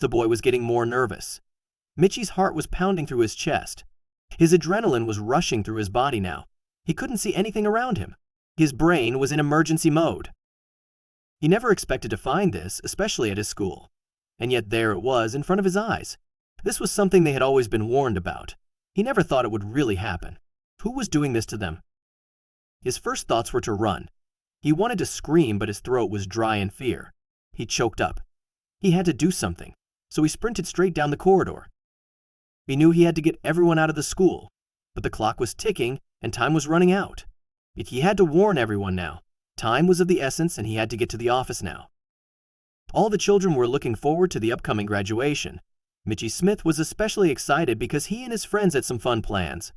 The boy was getting more nervous. Mitchie's heart was pounding through his chest. His adrenaline was rushing through his body now. He couldn't see anything around him. His brain was in emergency mode. He never expected to find this, especially at his school. And yet there it was in front of his eyes. This was something they had always been warned about. He never thought it would really happen. Who was doing this to them? His first thoughts were to run. He wanted to scream, but his throat was dry in fear. He choked up. He had to do something, so he sprinted straight down the corridor. He knew he had to get everyone out of the school, but the clock was ticking and time was running out. He had to warn everyone now. Time was of the essence and he had to get to the office now. All the children were looking forward to the upcoming graduation. Mitchie Smith was especially excited because he and his friends had some fun plans.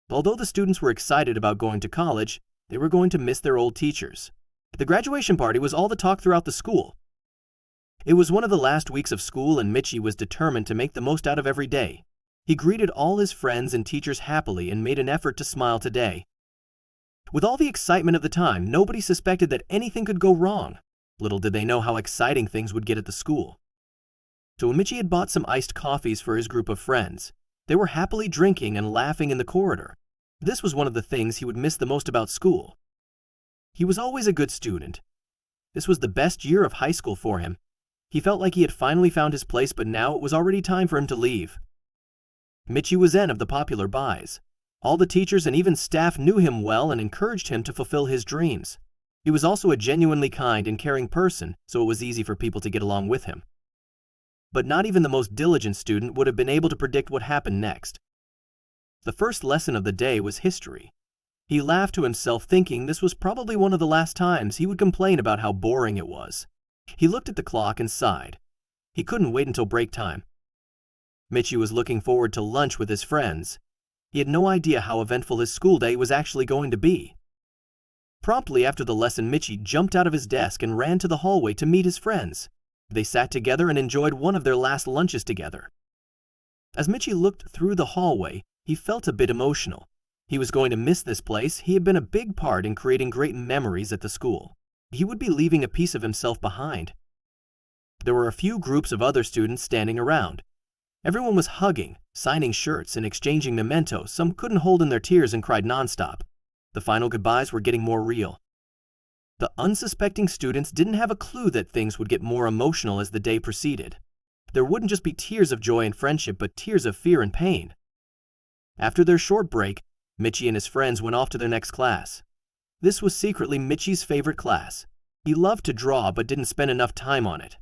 Although the students were excited about going to college, they were going to miss their old teachers. The graduation party was all the talk throughout the school. It was one of the last weeks of school and Mitchie was determined to make the most out of every day. He greeted all his friends and teachers happily and made an effort to smile today. With all the excitement of the time, nobody suspected that anything could go wrong. Little did they know how exciting things would get at the school. So when Mitchie had bought some iced coffees for his group of friends, they were happily drinking and laughing in the corridor. This was one of the things he would miss the most about school. He was always a good student. This was the best year of high school for him. He felt like he had finally found his place, but now it was already time for him to leave. Mitchie was in of the popular buys. All the teachers and even staff knew him well and encouraged him to fulfill his dreams. He was also a genuinely kind and caring person, so it was easy for people to get along with him. But not even the most diligent student would have been able to predict what happened next. The first lesson of the day was history. He laughed to himself, thinking this was probably one of the last times he would complain about how boring it was. He looked at the clock and sighed. He couldn't wait until break time. Mitchie was looking forward to lunch with his friends. He had no idea how eventful his school day was actually going to be. Promptly after the lesson, Mitchie jumped out of his desk and ran to the hallway to meet his friends. They sat together and enjoyed one of their last lunches together. As Mitchie looked through the hallway, he felt a bit emotional. He was going to miss this place. He had been a big part in creating great memories at the school. He would be leaving a piece of himself behind. There were a few groups of other students standing around. Everyone was hugging, signing shirts, and exchanging mementos. Some couldn't hold in their tears and cried nonstop. The final goodbyes were getting more real. The unsuspecting students didn't have a clue that things would get more emotional as the day proceeded. There wouldn't just be tears of joy and friendship, but tears of fear and pain. After their short break, Mitchie and his friends went off to their next class. This was secretly Mitchie's favorite class. He loved to draw but didn't spend enough time on it.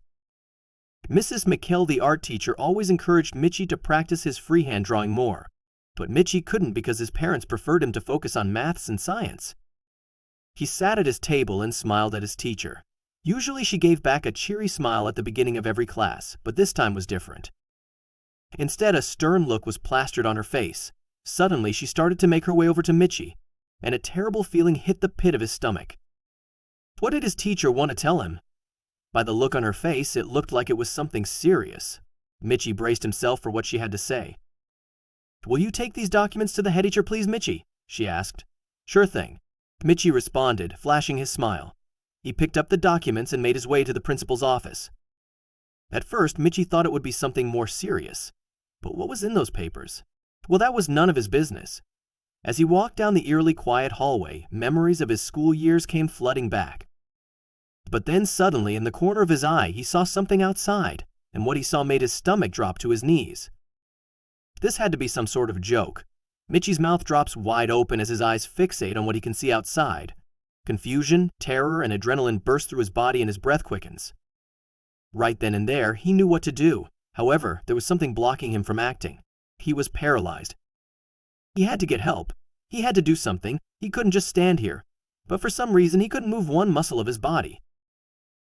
Mrs. McKell, the art teacher, always encouraged Mitchie to practice his freehand drawing more, but Mitchie couldn't because his parents preferred him to focus on maths and science. He sat at his table and smiled at his teacher. Usually she gave back a cheery smile at the beginning of every class, but this time was different. Instead, a stern look was plastered on her face. Suddenly, she started to make her way over to Mitchie, and a terrible feeling hit the pit of his stomach. What did his teacher want to tell him? By the look on her face, it looked like it was something serious. Mitchie braced himself for what she had to say. "Will you take these documents to the headteacher, please, Mitchie?" she asked. "Sure thing," Mitchie responded, flashing his smile. He picked up the documents and made his way to the principal's office. At first, Mitchie thought it would be something more serious. But what was in those papers? Well, that was none of his business. As he walked down the eerily quiet hallway, memories of his school years came flooding back. But then suddenly, in the corner of his eye, he saw something outside, and what he saw made his stomach drop to his knees. This had to be some sort of joke. Mitchie's mouth drops wide open as his eyes fixate on what he can see outside. Confusion, terror, and adrenaline burst through his body and his breath quickens. Right then and there, he knew what to do. However, there was something blocking him from acting. He was paralyzed. He had to get help. He had to do something. He couldn't just stand here. But for some reason, he couldn't move one muscle of his body.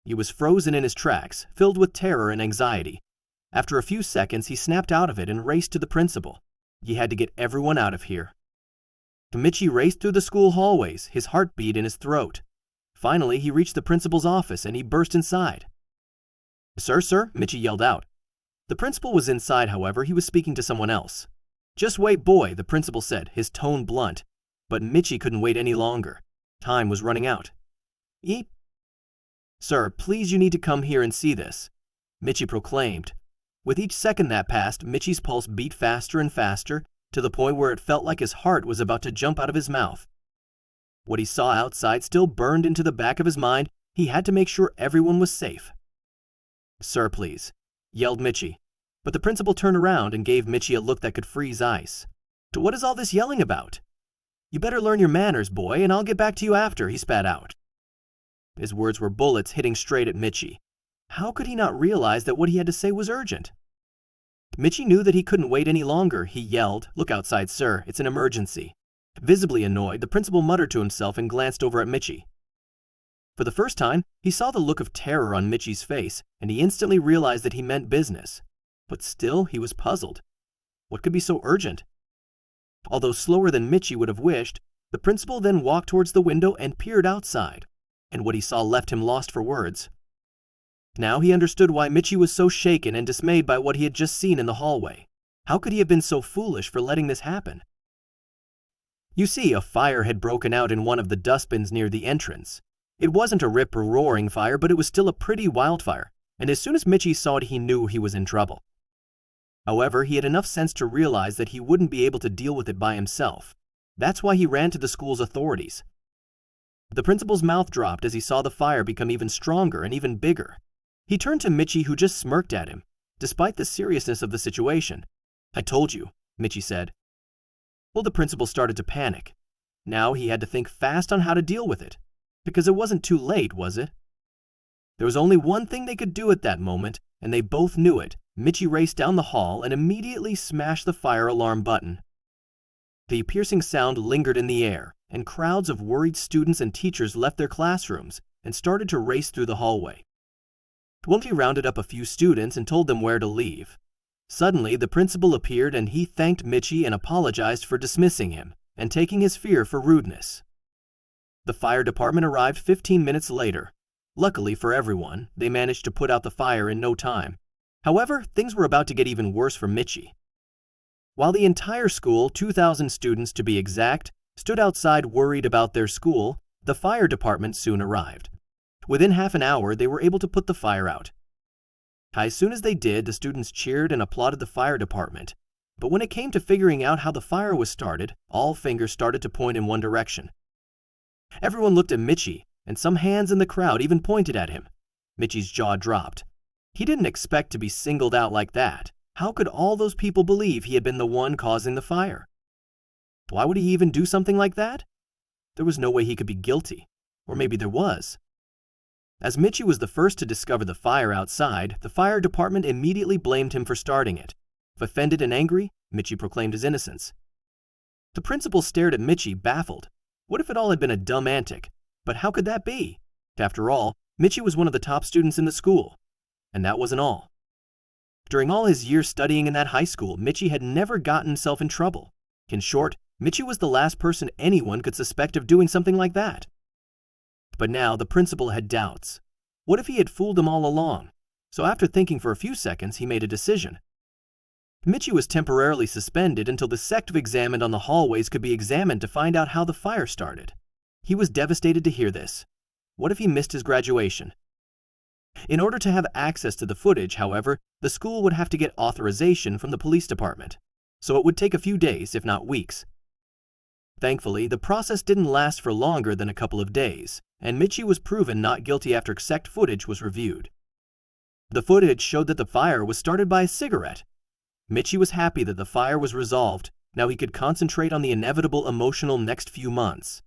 He was frozen in his tracks, filled with terror and anxiety. After a few seconds, he snapped out of it and raced to the principal. He had to get everyone out of here. Mitchie raced through the school hallways, his heart beat in his throat. Finally, he reached the principal's office and he burst inside. Sir, Mitchie yelled out. The principal was inside, however. He was speaking to someone else. "Just wait, boy," the principal said, his tone blunt. But Mitchie couldn't wait any longer. Time was running out. Sir, please, you need to come here and see this." Mitchie proclaimed. With each second that passed, Mitchie's pulse beat faster and faster, to the point where it felt like his heart was about to jump out of his mouth. What he saw outside still burned into the back of his mind. He had to make sure everyone was safe. "Sir, please," yelled Mitchie, but the principal turned around and gave Mitchie a look that could freeze ice. "What is all this yelling about?" "You better learn your manners, boy, and I'll get back to you after," he spat out. His words were bullets hitting straight at Mitchie. How could he not realize that what he had to say was urgent? Mitchie knew that he couldn't wait any longer. He yelled, "Look outside, sir. It's an emergency." Visibly annoyed, the principal muttered to himself and glanced over at Mitchie. For the first time, he saw the look of terror on Mitchie's face, and he instantly realized that he meant business. But still, he was puzzled. What could be so urgent? Although slower than Mitchie would have wished, the principal then walked towards the window and peered outside, and what he saw left him lost for words. Now he understood why Mitchie was so shaken and dismayed by what he had just seen in the hallway. How could he have been so foolish for letting this happen? You see, a fire had broken out in one of the dustbins near the entrance. It wasn't a rip or roaring fire, but it was still a pretty wildfire, and as soon as Mitchie saw it, he knew he was in trouble. However, he had enough sense to realize that he wouldn't be able to deal with it by himself. That's why he ran to the school's authorities. The principal's mouth dropped as he saw the fire become even stronger and even bigger. He turned to Mitchie, who just smirked at him, despite the seriousness of the situation. "I told you," Mitchie said. Well, the principal started to panic. Now he had to think fast on how to deal with it, because it wasn't too late, was it? There was only one thing they could do at that moment, and they both knew it. Mitchie raced down the hall and immediately smashed the fire alarm button. The piercing sound lingered in the air, and crowds of worried students and teachers left their classrooms and started to race through the hallway. Mitchie rounded up a few students and told them where to leave. Suddenly, the principal appeared and he thanked Mitchie and apologized for dismissing him and taking his fear for rudeness. The fire department arrived 15 minutes later. Luckily for everyone, they managed to put out the fire in no time. However, things were about to get even worse for Mitchie. While the entire school, 2,000 students to be exact, stood outside worried about their school, the fire department soon arrived. Within half an hour, they were able to put the fire out. As soon as they did, the students cheered and applauded the fire department. But when it came to figuring out how the fire was started, all fingers started to point in one direction. Everyone looked at Mitchie, and some hands in the crowd even pointed at him. Mitchie's jaw dropped. He didn't expect to be singled out like that. How could all those people believe he had been the one causing the fire? Why would he even do something like that? There was no way he could be guilty. Or maybe there was. As Mitchie was the first to discover the fire outside, the fire department immediately blamed him for starting it. Offended and angry, Mitchie proclaimed his innocence. The principal stared at Mitchie, baffled. What if it all had been a dumb antic? But how could that be? After all, Mitchie was one of the top students in the school. And that wasn't all. During all his years studying in that high school, Mitchie had never gotten himself in trouble. In short, Mitchie was the last person anyone could suspect of doing something like that. But now the principal had doubts. What if he had fooled them all along? So after thinking for a few seconds, he made a decision. Mitchie was temporarily suspended until the sective examined on the hallways could be examined to find out how the fire started. He was devastated to hear this. What if he missed his graduation? In order to have access to the footage, however, the school would have to get authorization from the police department. So it would take a few days, if not weeks. Thankfully, the process didn't last for longer than a couple of days, and Mitchie was proven not guilty after exact footage was reviewed. The footage showed that the fire was started by a cigarette. Mitchie was happy that the fire was resolved. Now he could concentrate on the inevitable emotional next few months.